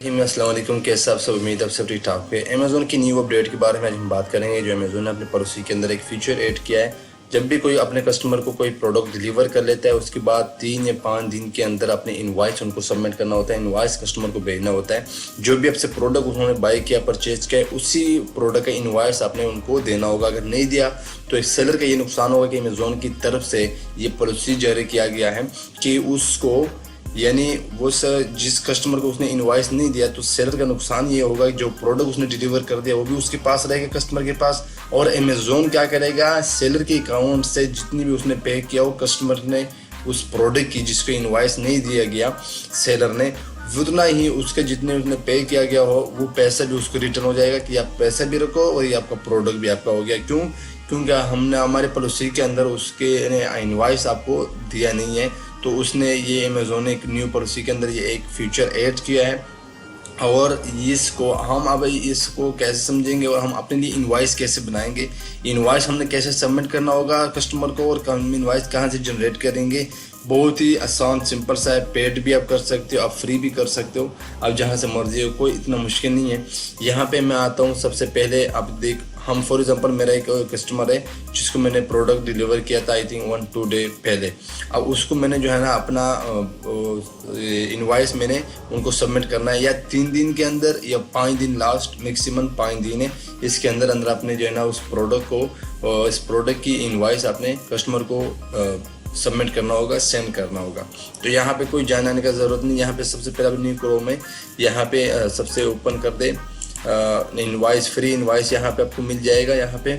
अस्सलाम वालेकुम। कैसे आप सब? उम्मीद आप सब ठीक ठाक है। अमेज़ोन की न्यू अपडेट के बारे में आज हम बात करेंगे। जो अमेज़ोन ने अपने पड़ोसी के अंदर एक फीचर ऐड किया है। जब भी कोई अपने कस्टमर को कोई प्रोडक्ट डिलीवर कर लेता है, उसके बाद 3 या 5 दिन के अंदर अपने इनवॉइस उनको सबमिट करना होता है। इनवॉइस कस्टमर को भेजना होता है। जो भी आपसे प्रोडक्ट उन्होंने बाय किया, परचेज किया, उसी प्रोडक्ट का इनवॉइस आपने उनको देना होगा। अगर नहीं दिया तो एक सेलर का ये नुकसान होगा कि अमेज़ोन की तरफ से ये पॉलिसी जारी किया गया है कि उसको, यानी वो जिस कस्टमर को उसने इनवॉइस नहीं दिया, तो सेलर का नुकसान ये होगा कि जो प्रोडक्ट उसने डिलीवर कर दिया वो भी उसके पास रहेगा, कस्टमर के पास। और अमेज़ोन क्या करेगा, सेलर के अकाउंट से जितनी भी उसने पे किया हो कस्टमर ने उस प्रोडक्ट की, जिसको इनवॉइस नहीं दिया गया सेलर ने, उतना ही उसके जितने उसने पे किया गया हो वो पैसा भी उसको रिटर्न हो जाएगा कि आप पैसा भी रखो और ये आपका प्रोडक्ट भी आपका हो गया। क्यों? क्योंकि हमने हमारे पॉलिसी के अंदर उसके इनवॉइस आपको दिया नहीं है। तो उसने ये अमेज़ोन ने एक न्यू पॉलिसी के अंदर ये एक फीचर ऐड किया है। और इसको हम अब इसको कैसे समझेंगे और हम अपने लिए इनवॉइस कैसे बनाएंगे, इनवॉइस हमने कैसे सबमिट करना होगा कस्टमर को, और इनवॉइस कहाँ से जनरेट करेंगे। बहुत ही आसान सिंपल सा है। पेड भी आप कर सकते हो, आप फ्री भी कर सकते हो, आप जहाँ से मर्जी हो, कोई इतना मुश्किल नहीं है। यहाँ पे मैं आता हूँ। सबसे पहले आप देख, हम फॉर एग्जांपल मेरा एक कस्टमर है जिसको मैंने प्रोडक्ट डिलीवर किया था आई थिंक 1-2 डे पहले। अब उसको मैंने जो है ना अपना इनवॉइस मैंने उनको सबमिट करना है, या 3 दिन के अंदर या 5 दिन, लास्ट मैक्सिमम 5 दिन है। इसके अंदर अंदर आपने जो है ना उस प्रोडक्ट को, इस प्रोडक्ट की इनवॉइस आपने कस्टमर को सबमिट करना होगा, सेंड करना होगा। तो यहाँ पे कोई जाने आने का ज़रूरत नहीं। यहाँ पे सबसे पहले न्यू क्रोम में यहाँ पे सबसे ओपन कर दे इनवॉइस, फ्री इनवॉइस यहाँ पे आपको मिल जाएगा। यहाँ पे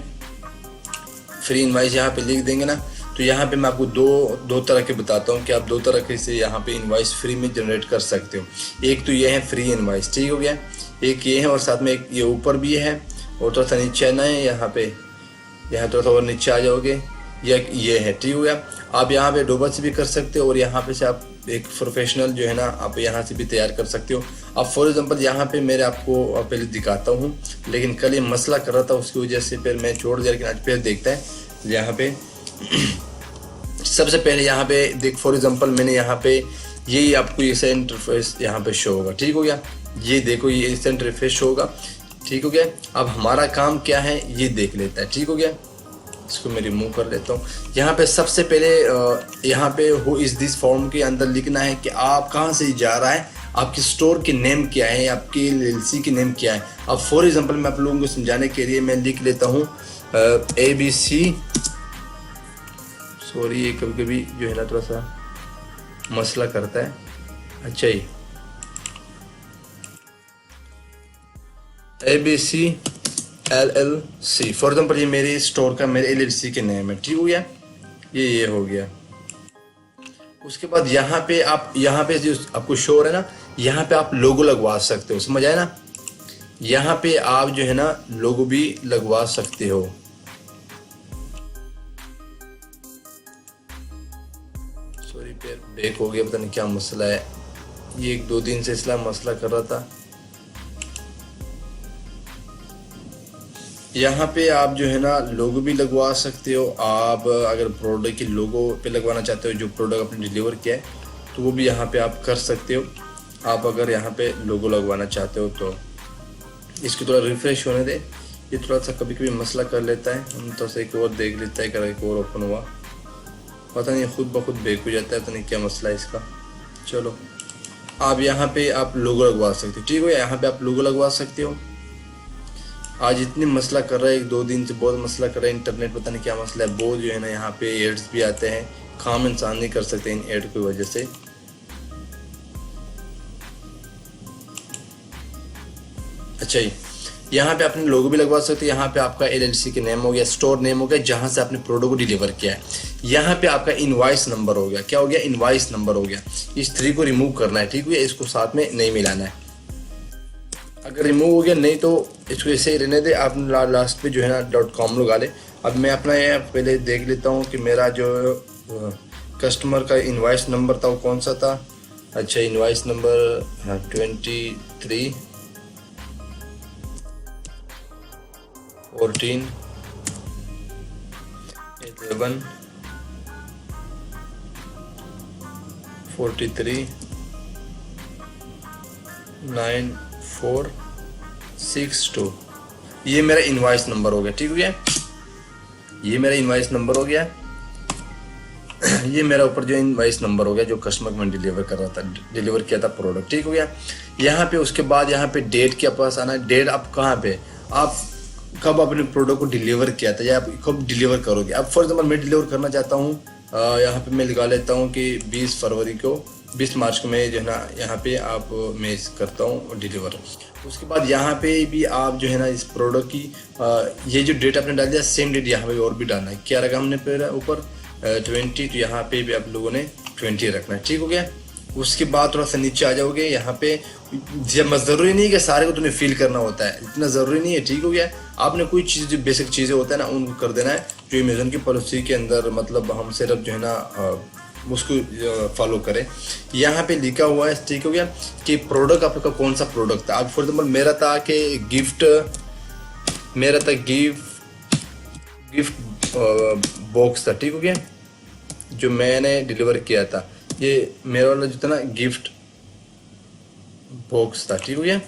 फ्री इनवॉइस यहाँ पे लिख देंगे ना, तो यहाँ पे मैं आपको दो तरह के बताता हूँ कि आप 2 तरह के से यहाँ पे इनवॉइस फ्री में जनरेट कर सकते हो। एक तो ये है फ्री इनवॉइस, ठीक हो गया, एक ये है, और साथ में एक ये ऊपर भी है और थोड़ा सा नीचे आना है। यहाँ पे यहाँ थोड़ा सा और नीचे आ जाओगे, ये है, ठीक हो गया। आप यहाँ पे डोबा से भी कर सकते हो और यहाँ पे से आप एक प्रोफेशनल जो है ना आप यहाँ से भी तैयार कर सकते हो। अब फॉर एग्जांपल यहाँ पे मेरे आपको पहले दिखाता हूँ, लेकिन कल ये मसला कर रहा था उसकी वजह से फिर मैं छोड़ दिया, लेकिन आज फिर देखता है। यहाँ पे सबसे पहले यहाँ पे देख, फॉर एग्जांपल मैंने यहाँ पे यही आपको ये इंटरफेस यहाँ पे शो होगा, ठीक हो गया। ये देखो, ये इस इंटरफेस शो होगा, ठीक हो गया। अब हमारा काम क्या है ये देख लेता है, ठीक हो गया। इसको मैं रिमूव कर लेता हूँ। यहाँ पे सबसे पहले यहाँ पे हु इज़ दिस फॉर्म के अंदर लिखना है कि आप कहाँ से जा रहा है, आपकी स्टोर की नेम क्या है, आपकी एलएलसी की नेम क्या है। अब फॉर एग्जांपल मैं आप लोगों को समझाने के लिए मैं लिख लेता हूँ ABC। सॉरी, ये कभी कभी जो है ना थोड़ा सा मसला करता है। अच्छा, ये ABC LLC फॉर एग्जाम्पल ये मेरे स्टोर का, मेरे LLC के नेम है, ठीक हो गया। ये हो गया। उसके बाद यहाँ पे आप, यहाँ पे जो आपको शो हो रहा है ना, यहाँ पे आप लोगो लगवा सकते हो, समझ आया ना। यहाँ पे आप जो है ना लोगो भी लगवा सकते हो। सॉरी, फिर ब्रेक हो गया, पता नहीं क्या मसला है। ये 1-2 दिन से इसलिए मसला कर रहा था। यहाँ पे आप जो है ना लोगो भी लगवा सकते हो। आप अगर प्रोडक्ट की लोगो पे लगवाना चाहते हो, जो प्रोडक्ट आपने डिलीवर किया है, तो वो भी यहाँ पे आप कर सकते हो। आप अगर यहाँ पे लोगो लगवाना चाहते हो तो इसको थोड़ा रिफ्रेश होने दे, ये थोड़ा सा कभी कभी मसला कर लेता है। हम थोड़ा सा एक और देख लेता है, एक और ओपन हुआ, पता नहीं खुद ब खुद ब्रेक हो जाता है, पता नहीं क्या मसला है इसका। चलो, आप यहाँ पे आप लोगो लगवा सकते हो, ठीक हो। यहाँ पे आप लोगो लगवा सकते हो। आज इतनी मसला कर रहा है, 1-2 दिन से बहुत मसला कर रहा है इंटरनेट, पता नहीं क्या मसला है। बहुत जो है ना यहाँ पे एड्स भी आते हैं, काम इंसान नहीं कर सकते इन एड की वजह से। अच्छा जी, यहाँ पे अपने लोगो भी लगवा सकते हो। यहाँ पे आपका LLC के नेम हो गया, स्टोर नेम हो गया, जहाँ से आपने प्रोडक्ट को डिलीवर किया है। यहाँ पे आपका इनवॉइस नंबर हो गया, क्या हो गया, इनवॉइस नंबर हो गया। इस 3 को रिमूव करना है, ठीक है, इसको साथ में नहीं मिलाना है। अगर रिमूव हो गया नहीं तो इसको ऐसे ही रहने दे। आप लास्ट पे जो है ना .com लगा ले। अब मैं अपना ये पहले देख लेता हूँ कि मेरा जो कस्टमर का इनवॉइस नंबर था वो कौन सा था। अच्छा, इनवॉइस नंबर 23 14 11 43 9462, ये मेरा इनवॉइस नंबर हो गया। ठीक हो गया, ये मेरा इनवॉइस नंबर हो गया। ये मेरा ऊपर जो इनवॉइस नंबर हो गया जो कस्टमर को मैंने डिलीवर किया था प्रोडक्ट। ठीक हो गया, यहाँ पे उसके बाद यहाँ पे डेट के पास आना है। डेट आप कहाँ पे, आप कब अपने प्रोडक्ट को डिलीवर किया था या आप कब डिलीवर करोगे। अब फॉर एग्जाम्पल मैं डिलीवर करना चाहता हूँ, यहाँ पे मैं लगा लेता हूँ कि 20 मार्च को मैं जो है ना यहाँ पे आप मैं करता हूँ डिलीवर। उसके बाद यहाँ पे भी आप जो है ना इस प्रोडक्ट की ये जो डेट आपने डाल दिया सेम डेट यहाँ पे और भी डालना है। क्या रखा हमने फिर ऊपर 20, तो यहाँ पे भी आप लोगों ने 20 रखना है। ठीक हो गया, उसके बाद थोड़ा सा नीचे आ जाओगे। यहाँ पे जब ज़रूरी नहीं है कि सारे को तुम्हें फील करना होता है, इतना ज़रूरी नहीं है। ठीक हो गया, आपने कोई चीज़ जो बेसिक चीज़ें होता है ना उनको कर देना है जो अमेज़न की पॉलिसी के अंदर, मतलब हम सिर्फ जो है ना उसको फॉलो करें। यहाँ पे लिखा हुआ है, ठीक हो गया, कि प्रोडक्ट आपका कौन सा प्रोडक्ट था। अब फॉर एग्जाम्पल मेरा था कि गिफ्ट बॉक्स था। ठीक हो गया, जो मैंने डिलीवर किया था ये मेरा वाला जो था ना गिफ्ट बॉक्स था। ठीक हो गया,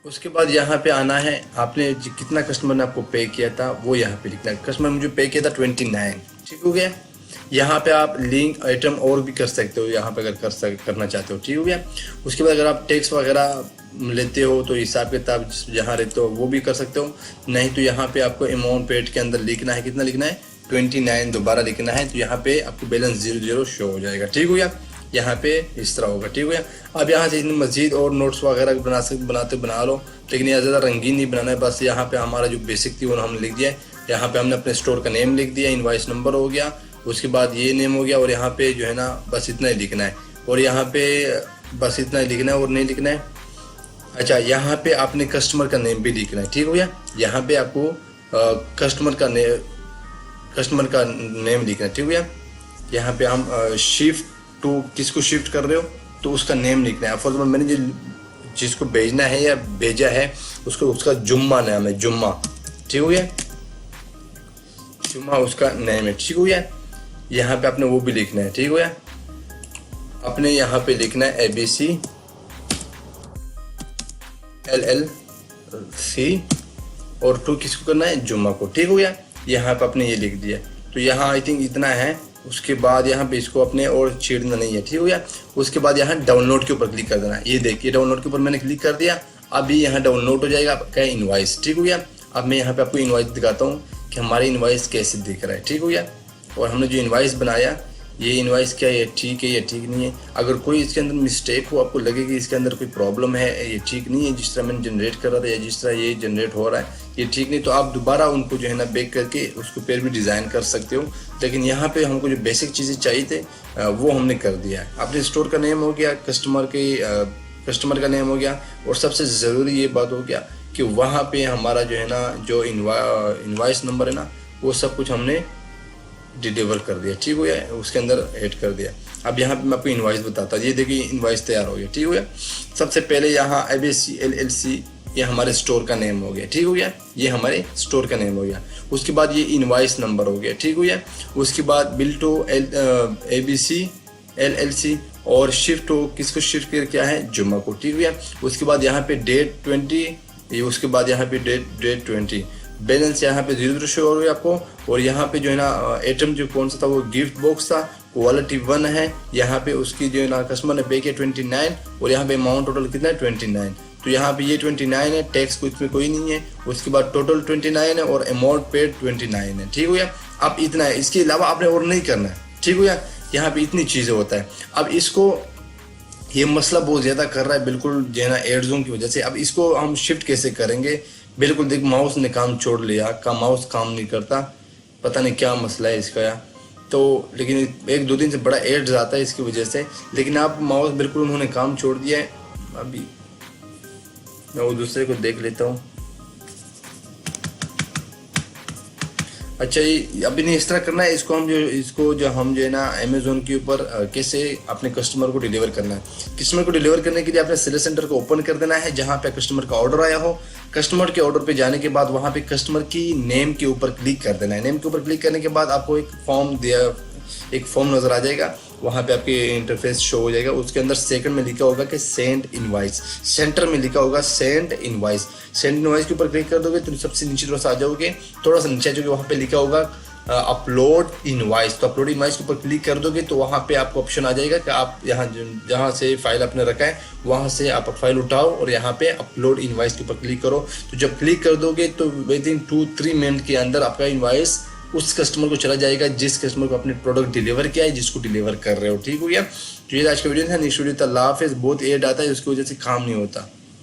उसके बाद यहाँ पे आना है, आपने कितना कस्टमर ने आपको पे किया था वो यहाँ पे लिखना है। कस्टमर मुझे पे किया था 29। ठीक हो गया, यहाँ पे आप लिंक आइटम और भी कर सकते हो यहाँ पे अगर करना चाहते हो। ठीक हो गया, उसके बाद अगर आप टैक्स वगैरह लेते हो तो हिसाब किताब जहाँ रहते हो वो भी कर सकते हो। नहीं तो यहाँ पे आपको अमाउंट पेड के अंदर लिखना है, कितना लिखना है 29 दोबारा लिखना है, तो यहाँ पे आपको बैलेंस 00 शो हो जाएगा। ठीक हो गया, यहाँ पे इस तरह होगा। ठीक हो गया, अब यहाँ से मस्जिद और नोट्स वगैरह बना लो, लेकिन यहाँ ज़्यादा रंगीन नहीं बनाना है। बस यहाँ पे हमारा जो बेसिक थी वो हमने लिख दिया है। यहाँ पे हमने अपने स्टोर का नेम लिख दिया, इनवॉइस नंबर हो गया, उसके बाद ये नेम हो गया, और यहाँ पे जो है ना बस इतना ही लिखना है, और यहाँ पे बस इतना ही लिखना है और नहीं लिखना है। अच्छा, यहाँ पे आपने कस्टमर का नेम भी लिखना है। ठीक हो गया, यहाँ पे आपको कस्टमर का नेम लिखना है। ठीक हो गया, यहाँ पे हम शिफ्ट टू किसको शिफ्ट कर रहे हो तो उसका नेम लिखना है। फॉर एग्जाम्पल मैंने जिसको भेजना है या भेजा है उसका जुम्मा नाम है, जुम्मा। ठीक हो गया, जुम्मा उसका नेम है। ठीक हो गया, यहाँ पे आपने वो भी लिखना है। ठीक हो गया, आपने यहाँ पे लिखना है ABC LLC और टू किसको करना है, जुम्मा को। ठीक हो गया, यहाँ पे आपने ये लिख दिया, तो यहाँ आई थिंक इतना है। उसके बाद यहाँ पे इसको अपने और छेड़ना नहीं है। ठीक हो गया, उसके बाद यहाँ डाउनलोड के ऊपर क्लिक कर देना है। ये देखिए डाउनलोड के ऊपर मैंने क्लिक कर दिया, अभी यहाँ डाउनलोड हो जाएगा आपका इनवॉइस। ठीक हो गया, अब मैं यहाँ पे आपको इनवॉइस दिखाता हूँ कि हमारा इनवॉइस कैसे दिख रहा है। ठीक हो गया, और हमने जो इनवॉइस बनाया ये इनवॉइस क्या ये ठीक है या ठीक नहीं है। अगर कोई इसके अंदर मिस्टेक हो, आपको लगे कि इसके अंदर कोई प्रॉब्लम है, ये ठीक नहीं है जिस तरह मैंने जनरेट कर रहा था या जिस तरह ये जनरेट हो रहा है ये ठीक नहीं, तो आप दोबारा उनको जो है ना बैक करके उसको फिर भी डिज़ाइन कर सकते हो। लेकिन यहाँ पे हमको जो बेसिक चीज़ें चाहिए थे वो हमने कर दिया है। अपने स्टोर का नेम हो गया, कस्टमर का नेम हो गया, और सबसे ज़रूरी ये बात हो गया कि वहाँ पे हमारा जो है ना जो इनवॉइस नंबर है ना वो सब कुछ हमने डिलीवर कर दिया। ठीक हो गया, उसके अंदर ऐड कर दिया। अब यहाँ पे मैं आपको इनवॉइस बताता हूँ। ये देखिए इनवॉइस तैयार हो गया। ठीक हो गया, सबसे पहले यहाँ ABC LLC ये हमारे स्टोर का नेम हो गया। ठीक हो गया, ये हमारे स्टोर का नेम हो गया। उसके बाद ये इनवॉइस नंबर हो गया। ठीक हो गया, उसके बाद बिल टू ABC LLC और शिफ्ट हो किसको शिफ्ट कर क्या है, जुम्मा को। ठीक हो गया, उसके बाद यहाँ पे डेट 20, ये उसके बाद यहाँ पे डेट 20, बैलेंस यहाँ पे 00 शो हो गया आपको। और यहाँ पे जो है ना आइटम जो कौन सा था वो गिफ्ट बॉक्स था, क्वालिटी 1 है। यहाँ पे उसकी जो है ना कस्टमर ने पे किया 29, और यहाँ पे अमाउंट टोटल कितना है 29, तो यहाँ पे ये 29 है, टैक्स कुछ में कोई नहीं है। उसके बाद टोटल 29 है और अमाउंट पेड 29 है। ठीक हो गया, अब इतना है, इसके अलावा आपने और नहीं करना है। ठीक हो गया, यहाँ पे इतनी चीज़ें होता है। अब इसको ये मसला बहुत ज़्यादा कर रहा है बिल्कुल जो है ना एड्सों की वजह से। अब इसको हम शिफ्ट कैसे करेंगे, बिल्कुल देख माउस ने काम छोड़ लिया, माउस काम नहीं करता, पता नहीं क्या मसला है इसका या तो। लेकिन 1-2 दिन से बड़ा एड्स आता है इसकी वजह से, लेकिन आप माउस बिल्कुल उन्होंने काम छोड़ दिया है। अभी मैं वो दूसरे को देख लेता हूँ। अच्छा, ये अभी नहीं इस तरह करना है, इसको जो हम जो है ना अमेज़ोन के ऊपर कैसे अपने कस्टमर को डिलीवर करना है। कस्टमर को डिलीवर करने के लिए आपने सेलर सेंटर को ओपन कर देना है, जहाँ पे कस्टमर का ऑर्डर आया हो। कस्टमर के ऑर्डर पे जाने के बाद वहाँ पे कस्टमर की नेम के ऊपर क्लिक कर देना है। नेम के ऊपर क्लिक करने के बाद आपको एक फॉर्म नज़र आ जाएगा, वहाँ पे आपके इंटरफेस शो हो जाएगा। उसके अंदर सेकंड में लिखा होगा कि सेंड इनवाइस, सेंटर में लिखा होगा सेंड इनवाइस। सेंड इनवाइस के ऊपर क्लिक कर दोगे तो सबसे नीचे थोड़ा सा आ जाओगे, थोड़ा सा नीचे जो वहाँ पे लिखा होगा अपलोड इनवाइस। तो अपलोड इनवाइस के ऊपर क्लिक कर दोगे तो वहाँ पे आपको ऑप्शन आ जाएगा कि आप यहाँ जहाँ से फाइल आपने रखा है वहाँ से आप फाइल उठाओ और यहाँ पे अपलोड इनवाइस के ऊपर क्लिक करो। तो जब क्लिक कर दोगे तो विद इन 2-3 मिनट के अंदर आपका इनवाइस उस कस्टमर को चला जाएगा जिस कस्टमर को अपने प्रोडक्ट डिलीवर किया है, जिसको डिलीवर कर रहे हो। ठीक हो गया। तो ये आज का वीडियो था, नेक्स्ट वीडियो था। अल्लाह हाफिज़। बहुत एड आता है उसकी वजह से काम नहीं होता।